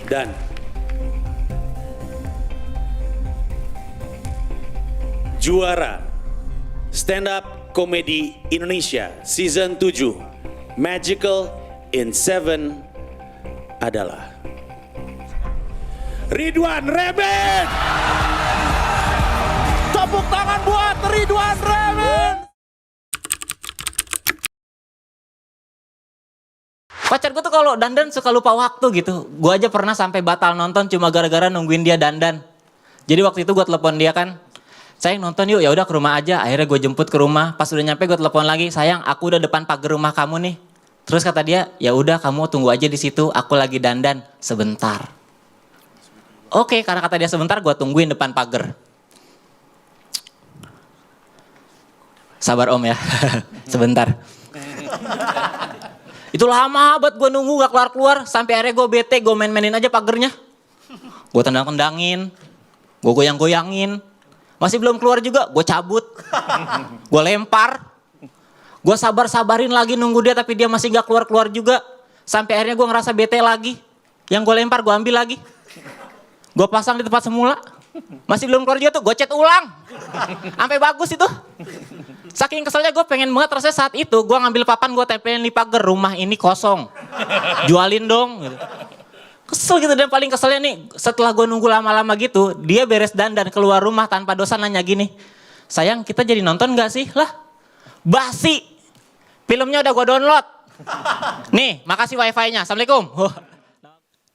Dan juara Stand Up Comedy Indonesia Season 7 Magical in 7 adalah Ridwan Reben. Tepuk tangan buat Ridwan Reben. Pacar gue tuh kalau dandan suka lupa waktu gitu. Gue aja pernah sampai batal nonton cuma gara-gara nungguin dia dandan. Jadi waktu itu gue telepon dia kan, sayang nonton yuk, ya udah ke rumah aja. Akhirnya gue jemput ke rumah. Pas udah nyampe gue telepon lagi, sayang aku udah depan pagar rumah kamu nih. Terus kata dia, ya udah kamu tunggu aja di situ. Aku lagi dandan sebentar. Oke, karena kata dia sebentar, gue tungguin depan pagar. Sabar om ya, sebentar. Itu lama buat gue nunggu gak keluar-keluar. Sampai akhirnya gue bete, gue main-mainin aja pagernya. Gue tendang-tendangin, gue goyang-goyangin. Masih belum keluar juga, gue cabut. Gue lempar. Gue sabar-sabarin lagi nunggu dia tapi dia masih gak keluar-keluar juga. Sampai akhirnya gue ngerasa bete lagi. Yang gue lempar gue ambil lagi. Gue pasang di tempat semula. Masih belum keluar juga tuh, gue cet ulang. Sampai bagus itu. Saking keselnya gue pengen banget, rasanya saat itu gue ngambil papan gue tempelin di pagar, rumah ini kosong. Jualin dong. Gitu. Kesel gitu, dan paling keselnya nih setelah gue nunggu lama-lama gitu, dia beres dandan keluar rumah tanpa dosa nanya gini, sayang kita jadi nonton gak sih? Lah basi, filmnya udah gue download. Nih makasih wifi-nya, assalamualaikum.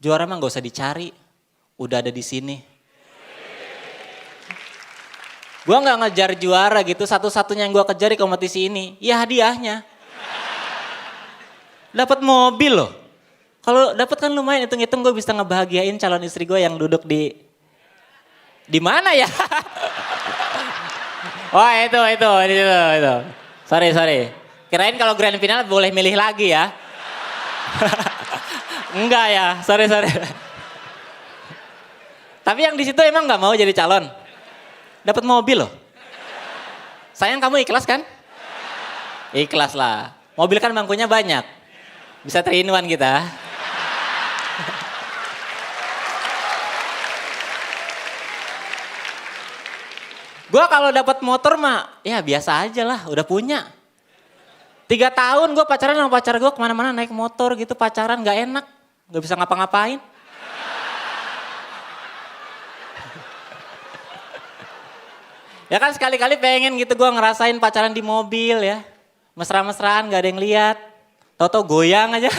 Juara mah gak usah dicari, udah ada di sini. Gue gak ngejar juara gitu, satu-satunya yang gue kejar di kompetisi ini, ya hadiahnya. Dapat mobil loh. Kalau dapat kan lumayan, hitung-hitung gue bisa ngebahagiain calon istri gue yang duduk di mana ya? Oh itu. Sorry. Kirain kalau grand final boleh milih lagi ya. Enggak ya, sorry. Tapi yang di situ emang nggak mau jadi calon. Dapat mobil loh. Sayang kamu ikhlas kan? Ikhlas lah. Mobil kan bangkunya banyak. Bisa 3-in-1 kita. Gue kalau dapat motor mah ya biasa aja lah, udah punya. 3 tahun gue pacaran sama pacar gue, kemana-mana naik motor gitu, pacaran gak enak. Gak bisa ngapa-ngapain. Ya kan sekali-kali pengen gitu gue ngerasain pacaran di mobil ya. Mesra-mesraan gak ada yang lihat. Tau-tau goyang aja.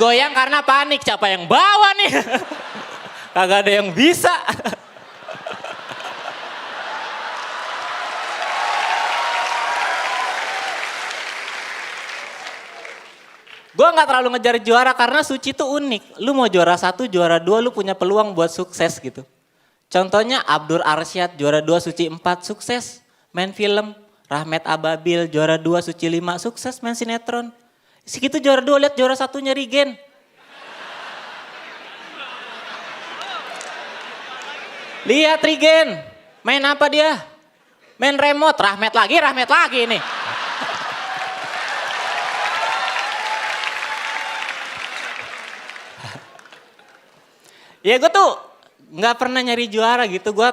Goyang karena panik, siapa yang bawa nih? Kagak ada yang bisa. Gue gak terlalu ngejar juara karena Suci tuh unik. Lu mau juara 1, juara 2 lu punya peluang buat sukses gitu. Contohnya Abdur Arsyad juara 2, Suci 4 sukses main film. Rahmat Ababil juara 2, Suci 5 sukses main sinetron. Segitu juara 2, lihat juara 1-nya Rigen. Lihat Rigen, main apa dia? Main remote, Rahmat lagi nih. Ya gue tuh gak pernah nyari juara gitu, gue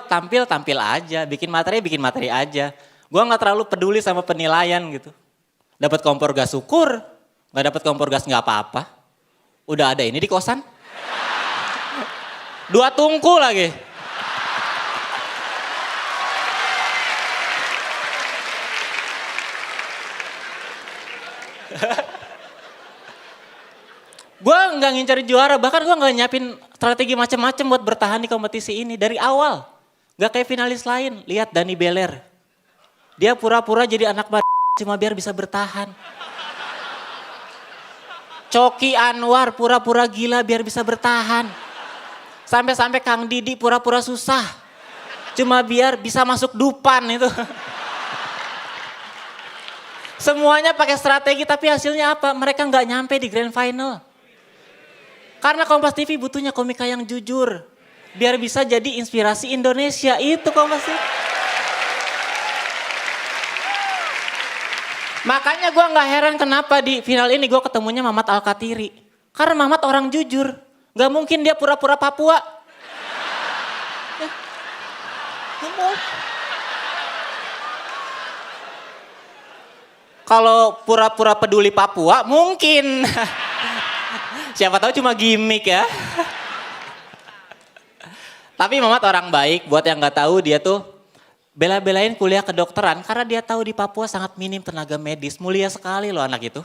tampil aja, bikin materi aja. Gue gak terlalu peduli sama penilaian gitu. Dapat kompor gas syukur, gak dapat kompor gas gak apa-apa. Udah ada ini di kosan. 2 tungku lagi. Gue gak ngincar juara, bahkan gue gak nyiapin strategi macam-macam buat bertahan di kompetisi ini dari awal. Gak kayak finalis lain, lihat Dani Beler. Dia pura-pura jadi anak cuma biar bisa bertahan. Coki Anwar pura-pura gila biar bisa bertahan. Sampai-sampai Kang Didi pura-pura susah. Cuma biar bisa masuk Dupan itu. Semuanya pakai strategi tapi hasilnya apa? Mereka gak nyampe di grand final. Karena Kompas TV butuhnya komika yang jujur. Biar bisa jadi inspirasi Indonesia. Itu Kompas TV. Makanya gue gak heran kenapa di final ini gue ketemunya Mamat Alkatiri. Karena Mamat orang jujur. Gak mungkin dia pura-pura Papua. Ya. Gak mungkin. Kalau pura-pura peduli Papua mungkin. Siapa tahu cuma gimmick ya. Tapi Mamat orang baik, buat yang gak tahu dia tuh bela-belain kuliah kedokteran karena dia tahu di Papua sangat minim tenaga medis. Mulia sekali loh anak itu.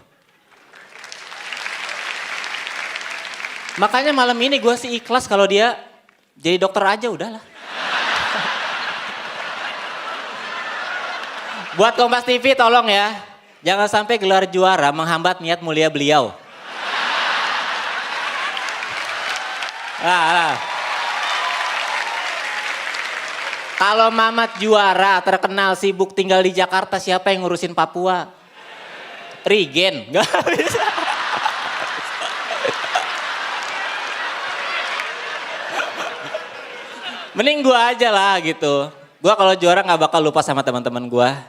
Makanya malam ini gue sih ikhlas kalau dia jadi dokter aja udahlah. Buat Kompas TV tolong ya. Jangan sampai gelar juara menghambat niat mulia beliau. Kalau Mamat juara terkenal sibuk tinggal di Jakarta, siapa yang ngurusin Papua? Regen, gak bisa. Mending gua aja lah gitu. Gua kalau juara gak bakal lupa sama teman-teman gua.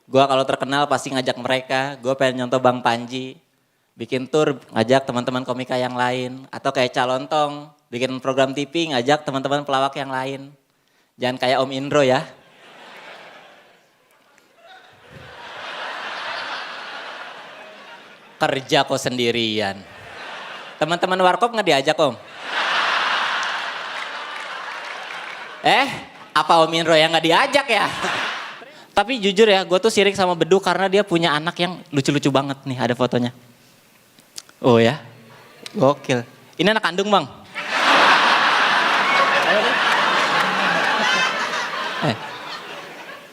Gua kalau terkenal pasti ngajak mereka. Gua pengen nyontoh Bang Panji. Bikin tour ngajak teman-teman komika yang lain. Atau kayak Calontong. Bikin program TV ngajak teman-teman pelawak yang lain. Jangan kayak Om Indro ya. Kerja kok sendirian. Teman-teman Warkop nggak diajak Om? Apa Om Indro yang nggak diajak ya? Tapi jujur ya, gue tuh sirik sama Bedu karena dia punya anak yang lucu-lucu banget nih, ada fotonya. Oh ya, gokil. Ini anak kandung Bang?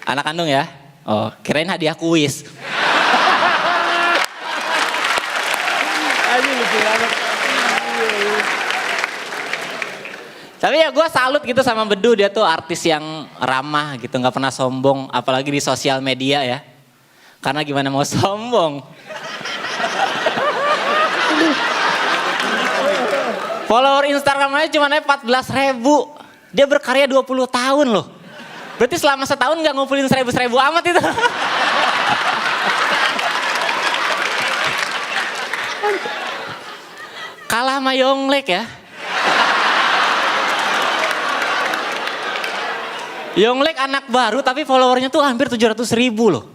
Anak kandung ya? Oh, kirain hadiah kuis. Tapi ya gue salut gitu sama Bedu, dia tuh artis yang ramah gitu, gak pernah sombong. Apalagi di sosial media ya. Karena gimana mau sombong. Follower Instagramnya cuma 14.000. Dia berkarya 20 tahun loh. Berarti selama setahun gak ngumpulin 1.000 amat itu. Kalah sama Yonglek ya. Yonglek anak baru tapi followernya tuh hampir 700.000 loh.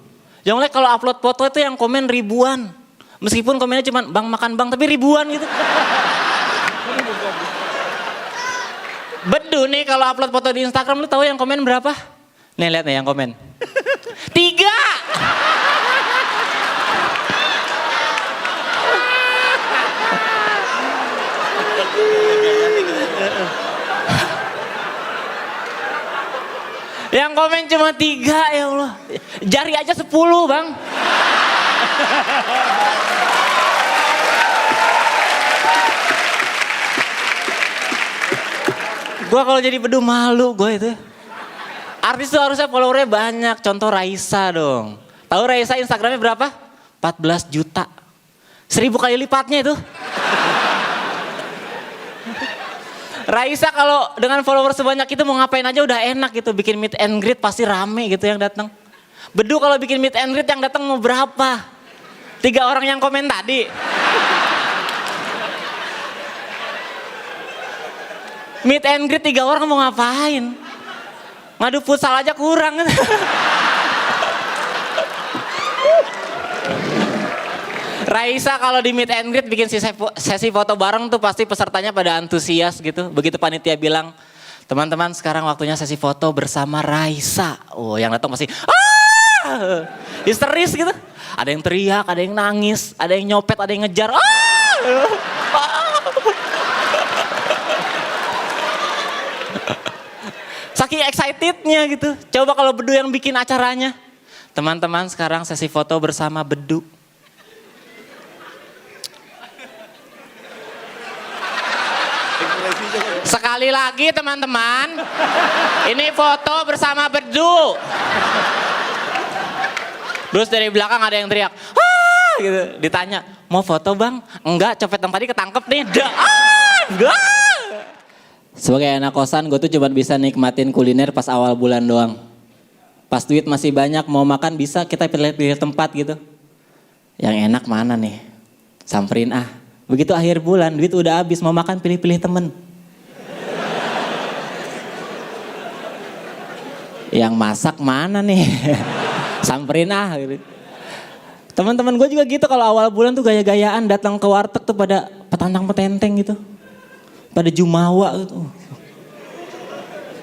Yonglek kalau upload foto itu yang komen ribuan. Meskipun komennya cuma bang makan bang tapi ribuan gitu. Bedu nih kalau upload foto di Instagram lu tahu yang komen berapa? Nih lihat nih yang komen. 3. Yang komen cuma 3 ya Allah. Jari aja 10 Bang. Gua kalau jadi Bedu malu gue itu. Artis tuh harusnya followernya banyak. Contoh Raisa dong. Tahu Raisa Instagramnya berapa? 14 juta. 1000 kali lipatnya itu. Raisa kalau dengan follower sebanyak itu mau ngapain aja udah enak gitu. Bikin meet and greet pasti rame gitu yang datang. Bedu kalau bikin meet and greet yang datang mau berapa? 3 orang yang komen tadi. Meet and greet 3 orang mau ngapain? Ngadu futsal aja kurang. Raisa kalau di meet and greet bikin sesi foto bareng tuh pasti pesertanya pada antusias gitu. Begitu panitia bilang, teman-teman sekarang waktunya sesi foto bersama Raisa. Oh yang datang pasti, histeris gitu. Ada yang teriak, ada yang nangis, ada yang nyopet, ada yang ngejar. Saking excitednya gitu. Coba kalau Bedu yang bikin acaranya. Teman-teman sekarang sesi foto bersama Bedu. Sekali lagi teman-teman, ini foto bersama Bedu. Terus dari belakang ada yang teriak, gitu. Ditanya, mau foto bang? Enggak, copet yang tadi ketangkep nih. Sebagai anak kosan, gue tuh cuma bisa nikmatin kuliner pas awal bulan doang. Pas duit masih banyak, mau makan bisa kita pilih-pilih tempat gitu. Yang enak mana nih? Samperin Begitu akhir bulan, duit udah habis, mau makan pilih-pilih temen. Yang masak mana nih? Samperin ah gitu. Teman-teman gue juga gitu kalau awal bulan tuh gaya-gayaan datang ke warteg tuh pada petantang petenteng gitu. Pada jumawa gitu.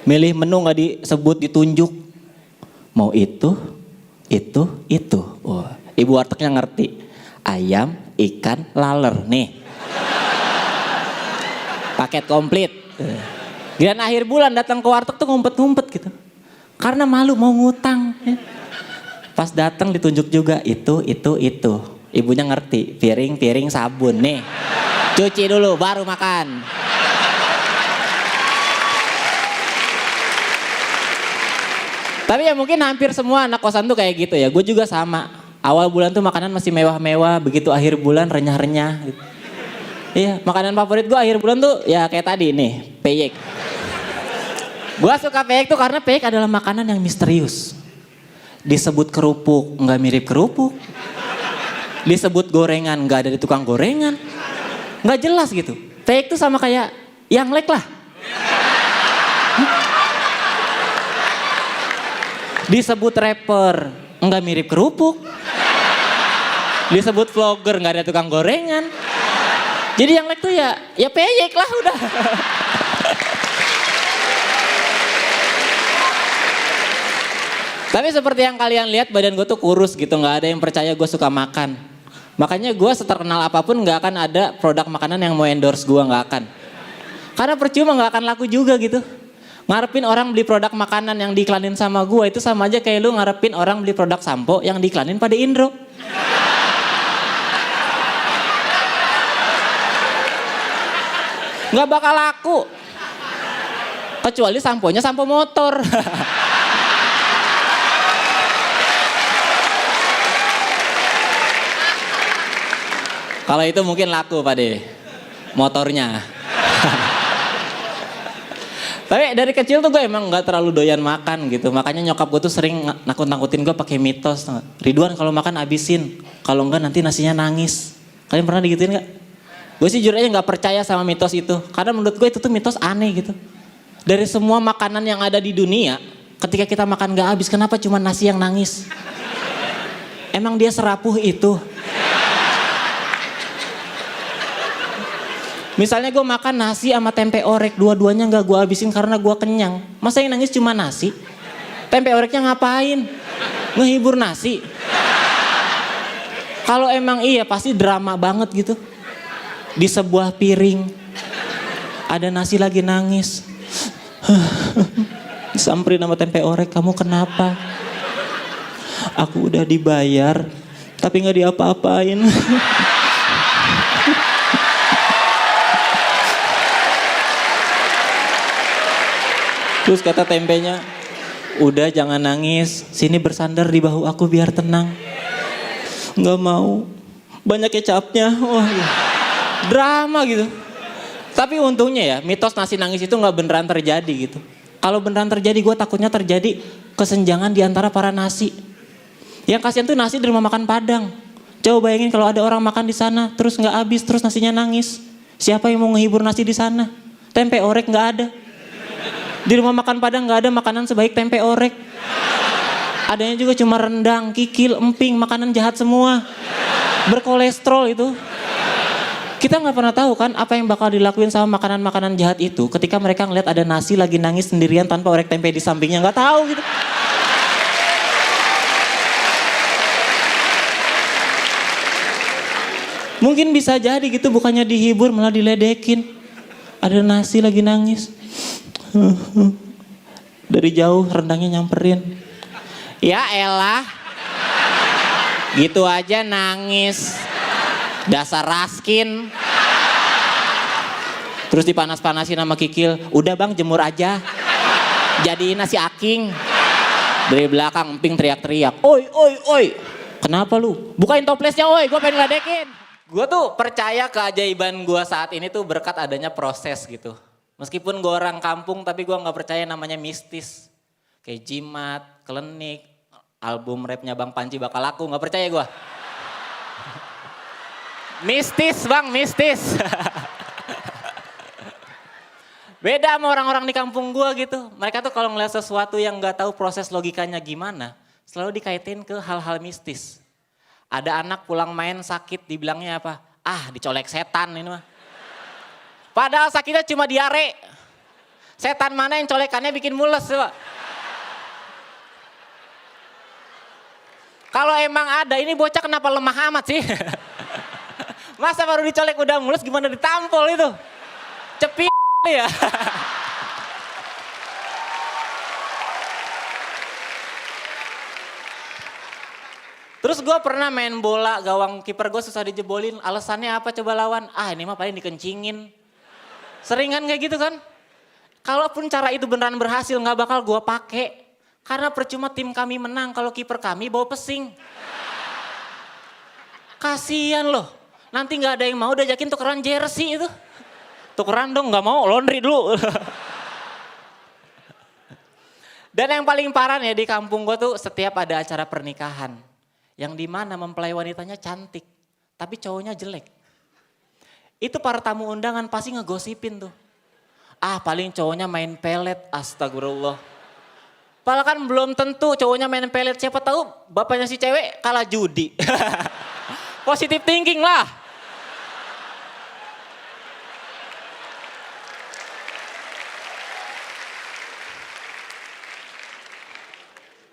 Milih menu gak disebut, ditunjuk. Mau itu. Wah, ibu wartegnya ngerti. Ayam, ikan, laler nih. Paket komplit. Dan akhir bulan datang ke warteg tuh ngumpet-ngumpet gitu. Karena malu mau ngutang. Pas datang ditunjuk juga itu. Ibunya ngerti, piring sabun nih. Cuci dulu baru makan. Tapi ya mungkin hampir semua anak kosan tuh kayak gitu ya. Gue juga sama. Awal bulan tuh makanan masih mewah-mewah, begitu akhir bulan renyah-renyah gitu. Iya, makanan favorit gue akhir bulan tuh ya kayak tadi nih, peyek. Gue suka peyek tuh karena peyek adalah makanan yang misterius. Disebut kerupuk, nggak mirip kerupuk. Disebut gorengan, nggak ada di tukang gorengan. Nggak jelas gitu. Peyek tuh sama kayak yang lek lah. Disebut rapper, nggak mirip kerupuk. Disebut vlogger, nggak ada tukang gorengan. Jadi yang lek tuh ya peyek lah udah. Tapi seperti yang kalian lihat badan gue tuh kurus gitu, nggak ada yang percaya gue suka makan. Makanya gue seterkenal apapun nggak akan ada produk makanan yang mau endorse gue, nggak akan. Karena percuma nggak akan laku juga gitu. Ngarepin orang beli produk makanan yang diiklanin sama gue itu sama aja kayak lu ngarepin orang beli produk sampo yang diiklanin pada Indro. Nggak bakal laku. Kecuali samponya sampo motor. Kalau itu mungkin laku Pak De, motornya. Tapi dari kecil tuh gue emang gak terlalu doyan makan gitu. Makanya nyokap gue tuh sering nakut-nakutin gue pakai mitos. Ridwan kalau makan abisin, kalau enggak nanti nasinya nangis. Kalian pernah digituin gak? Gue sih jujur aja gak percaya sama mitos itu. Karena menurut gue itu tuh mitos aneh gitu. Dari semua makanan yang ada di dunia, ketika kita makan gak habis, kenapa cuma nasi yang nangis? Emang dia serapuh itu? Misalnya gue makan nasi sama tempe orek, dua-duanya gak gue habisin karena gue kenyang. Masa yang nangis cuma nasi? Tempe oreknya ngapain? Ngehibur nasi? Kalau emang iya pasti drama banget gitu. Di sebuah piring, ada nasi lagi nangis. Disamperin sama tempe orek, kamu kenapa? Aku udah dibayar, tapi gak diapa-apain. Terus kata tempenya, udah jangan nangis, sini bersandar di bahu aku biar tenang. Nggak mau, banyak kecapnya, wah drama gitu. Tapi untungnya ya, mitos nasi nangis itu nggak beneran terjadi gitu. Kalau beneran terjadi, gue takutnya terjadi kesenjangan di antara para nasi. Yang kasihan tuh nasi di rumah makan Padang. Coba bayangin kalau ada orang makan di sana, terus nggak habis, terus nasinya nangis. Siapa yang mau ngehibur nasi di sana? Tempe orek nggak ada. Di rumah makan Padang gak ada makanan sebaik tempe orek. Adanya juga cuma rendang, kikil, emping, makanan jahat semua. Berkolesterol itu. Kita gak pernah tahu kan apa yang bakal dilakuin sama makanan-makanan jahat itu ketika mereka ngeliat ada nasi lagi nangis sendirian tanpa orek tempe di sampingnya. Gak tahu gitu. Mungkin bisa jadi gitu, bukannya dihibur malah diledekin. Ada nasi lagi nangis. Dari jauh rendangnya nyamperin. Ya elah. Gitu aja nangis. Dasar raskin. Terus dipanas-panasin sama Kikil. Udah bang jemur aja. Jadiin nasi aking. Dari belakang emping teriak-teriak. Oi. Kenapa lu? Bukain toplesnya oi, gue pengen ngeledekin. Gue tuh percaya keajaiban gue saat ini tuh berkat adanya proses gitu. Meskipun gue orang kampung tapi gue gak percaya namanya mistis. Kayak jimat, klinik, album rapnya Bang Panji bakal laku, gak percaya gue. Mistis bang, mistis. Beda sama orang-orang di kampung gua gitu. Mereka tuh kalau ngeliat sesuatu yang nggak tahu proses logikanya gimana, selalu dikaitin ke hal-hal mistis. Ada anak pulang main sakit, dibilangnya apa? Ah, dicolek setan ini mah. Padahal sakitnya cuma diare. Setan mana yang colekannya bikin mules coba. Kalau emang ada, ini bocah kenapa lemah amat sih? Masa baru dicolek udah mulus, gimana ditampol itu? Cepi ya. Terus gue pernah main bola, gawang kiper gue susah dijebolin. Alasannya apa coba lawan? Ah ini mah paling dikencingin. Seringan kayak gitu kan? Kalaupun cara itu beneran berhasil gak bakal gue pakai. Karena percuma tim kami menang kalau kiper kami bawa pesing. Kasian loh. Nanti gak ada yang mau diajakin tukeran jersey itu. Tukeran dong, gak mau, laundry dulu. Dan yang paling parah nih di kampung gue tuh setiap ada acara pernikahan. Yang dimana mempelai wanitanya cantik, tapi cowoknya jelek. Itu para tamu undangan pasti ngegosipin tuh. Ah paling cowoknya main pelet, astagfirullah. Padahal kan belum tentu cowoknya main pelet, siapa tahu bapaknya si cewek kalah judi. Positive thinking lah.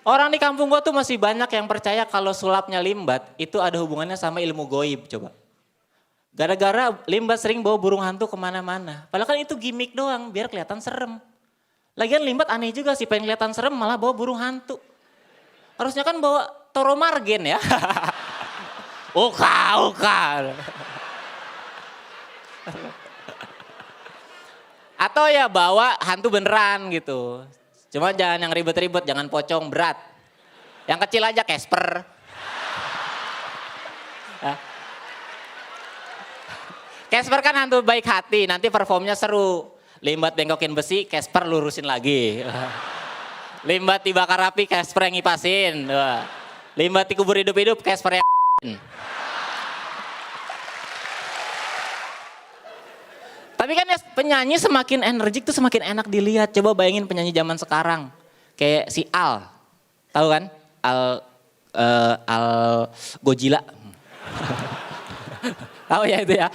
Orang di kampung gua tuh masih banyak yang percaya kalau sulapnya Limbat itu ada hubungannya sama ilmu goib coba. Gara-gara Limbat sering bawa burung hantu kemana-mana. Padahal kan itu gimmick doang biar kelihatan serem. Lagian Limbat aneh juga sih, pengen kelihatan serem malah bawa burung hantu. Harusnya kan bawa Toro Margen ya. Uka. Atau ya bawa hantu beneran gitu. Cuma jangan yang ribet-ribet, jangan pocong berat. Yang kecil aja Casper. Casper kan hantu baik hati, nanti performnya seru. Limbat bengkokin besi, Casper lurusin lagi. Limbat dibakar api, Casper yang ngipasin. Limbat dikubur hidup-hidup, Casper yang Tapi kan ya penyanyi semakin energik tuh semakin enak dilihat. Coba bayangin penyanyi zaman sekarang. Kayak si Al, tahu kan? Al Gojila. Tahu ya itu ya?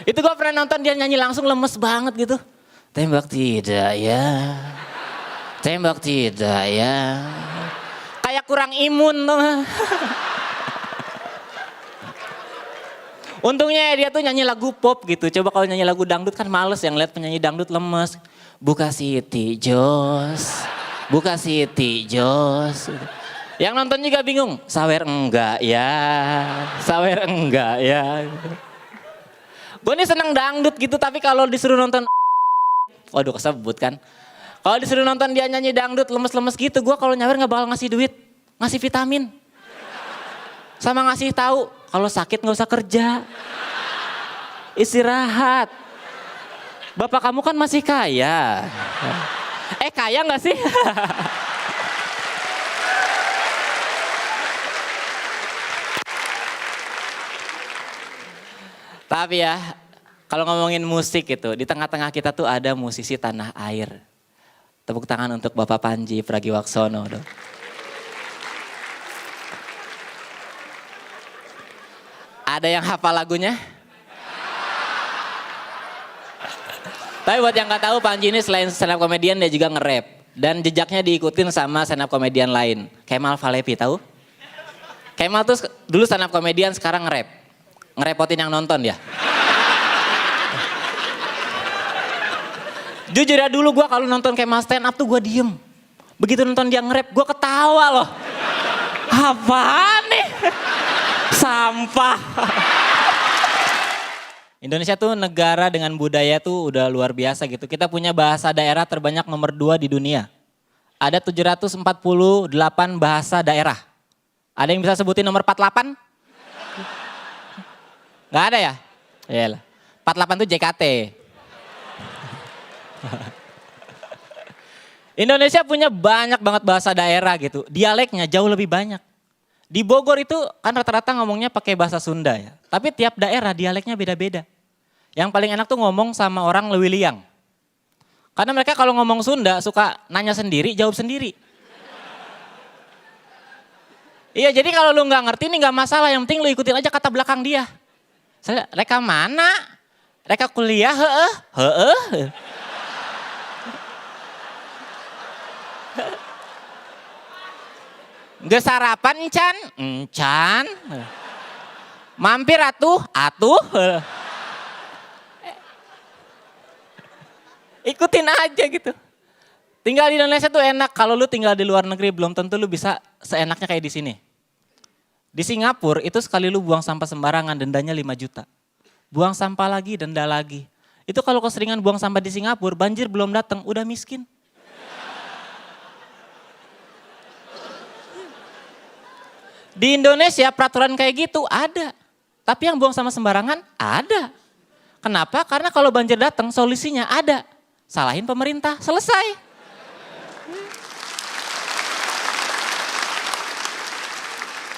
Itu gue pernah nonton dia nyanyi langsung lemes banget gitu. Tembak tidak ya, tembak tidak ya. Kayak kurang imun tuh. Untungnya dia tuh nyanyi lagu pop gitu. Coba kalau nyanyi lagu dangdut kan males yang lihat penyanyi dangdut lemes. Buka Siti Jos, buka Siti Jos. Yang nonton juga bingung, sawer enggak ya, sawer enggak ya. Gue nih seneng dangdut gitu tapi kalau disuruh nonton waduh kesebut kan. Kalau disuruh nonton dia nyanyi dangdut lemes-lemes gitu, gue kalau nyawer gak bakal ngasih duit, ngasih vitamin. Sama ngasih tahu kalau sakit gak usah kerja. Istirahat. Bapak kamu kan masih kaya. Kaya gak sih? Tapi ya, kalau ngomongin musik gitu, di tengah-tengah kita tuh ada musisi tanah air. Tepuk tangan untuk Bapak Panji Pragiwaksono. Dong. Ada yang hafal lagunya? Tapi buat yang gak tahu, Panji ini selain stand up comedian dia juga nge-rap. Dan jejaknya diikutin sama stand up comedian lain. Kemal Falepi tahu? Kemal tuh dulu stand up comedian, sekarang nge-rap. Ngerepotin yang nonton ya. Jujur ya dulu gue kalau nonton Kemal stand up tuh gue diem. Begitu nonton dia nge-rap gue ketawa loh. Apaan nih? Sampah. Indonesia tuh negara dengan budaya tuh udah luar biasa gitu. Kita punya bahasa daerah terbanyak nomor 2 di dunia. Ada 748 bahasa daerah. Ada yang bisa sebutin nomor 48? Gak ada ya? Iyalah. 48 tuh JKT. Indonesia punya banyak banget bahasa daerah gitu. Dialeknya jauh lebih banyak. Di Bogor itu kan rata-rata ngomongnya pakai bahasa Sunda ya. Tapi tiap daerah dialeknya beda-beda. Yang paling enak tuh ngomong sama orang Lewiliang. Karena mereka kalau ngomong Sunda suka nanya sendiri, jawab sendiri. Iya, jadi kalau lu nggak ngerti nih nggak masalah, yang penting lu ikutin aja kata belakang dia. Saya, reka mana? Reka kuliah, heeh. Geus sarapan encan? Encan. Mampir atuh? Ikutin aja gitu. Tinggal di Indonesia tuh enak, kalau lu tinggal di luar negeri belum tentu lu bisa seenaknya kayak di sini. Di Singapura itu sekali lu buang sampah sembarangan dendanya 5 juta. Buang sampah lagi, denda lagi. Itu kalau keseringan buang sampah di Singapura, banjir belum datang, udah miskin. Di Indonesia peraturan kayak gitu ada. Tapi yang buang sampah sembarangan ada. Kenapa? Karena kalau banjir datang solusinya ada. Salahin pemerintah, selesai.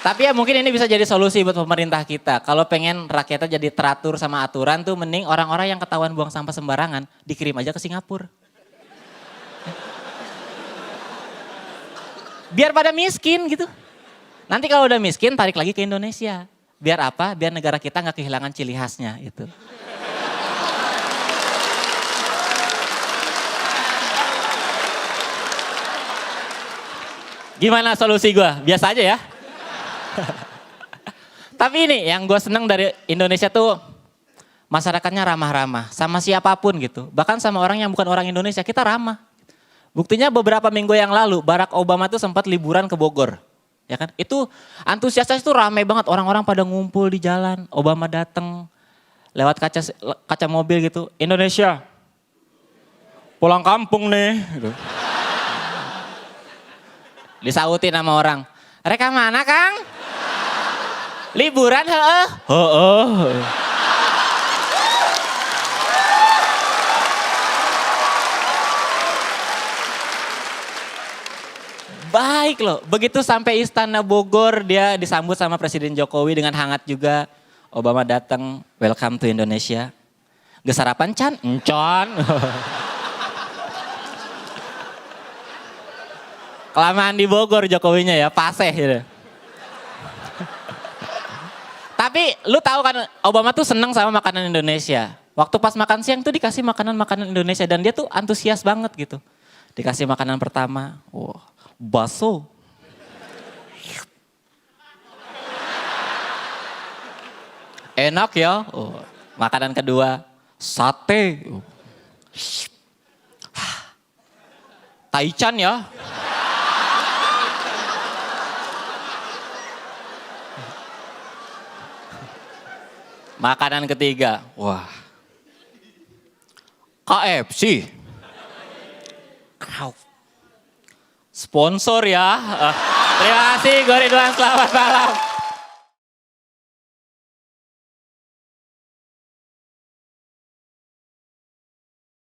Tapi ya mungkin ini bisa jadi solusi buat pemerintah kita. Kalau pengen rakyatnya jadi teratur sama aturan tuh mending orang-orang yang ketahuan buang sampah sembarangan dikirim aja ke Singapura. Biar pada miskin gitu. Nanti kalau udah miskin tarik lagi ke Indonesia. Biar apa? Biar negara kita nggak kehilangan ciri khasnya itu. Gimana solusi gue? Biasa aja ya. Tapi ini yang gue seneng dari Indonesia tuh masyarakatnya ramah-ramah sama siapapun gitu. Bahkan sama orang yang bukan orang Indonesia kita ramah. Buktinya beberapa minggu yang lalu Barack Obama tuh sempat liburan ke Bogor. Ya kan? Itu antusiasnya itu rame banget, orang-orang pada ngumpul di jalan. Obama datang lewat kaca mobil gitu. Indonesia pulang kampung nih. Gitu. Disautin sama orang. Reka mana Kang? Liburan heeh? Heeh. Baik loh, begitu sampai Istana Bogor dia disambut sama Presiden Jokowi dengan hangat juga. Obama datang, welcome to Indonesia. Geus sarapan can? Encon. Kelamaan di Bogor Jokowinya ya, paseh gitu. Tapi lu tahu kan Obama tuh seneng sama makanan Indonesia. Waktu pas makan siang tuh dikasih makanan-makanan Indonesia dan dia tuh antusias banget gitu. Dikasih makanan pertama, wow, bakso. Enak ya. Oh, makanan kedua, sate. Taichan ya. Makanan ketiga, wah, KFC. Sponsor ya. Terima kasih, gue Ridwan, selamat malam.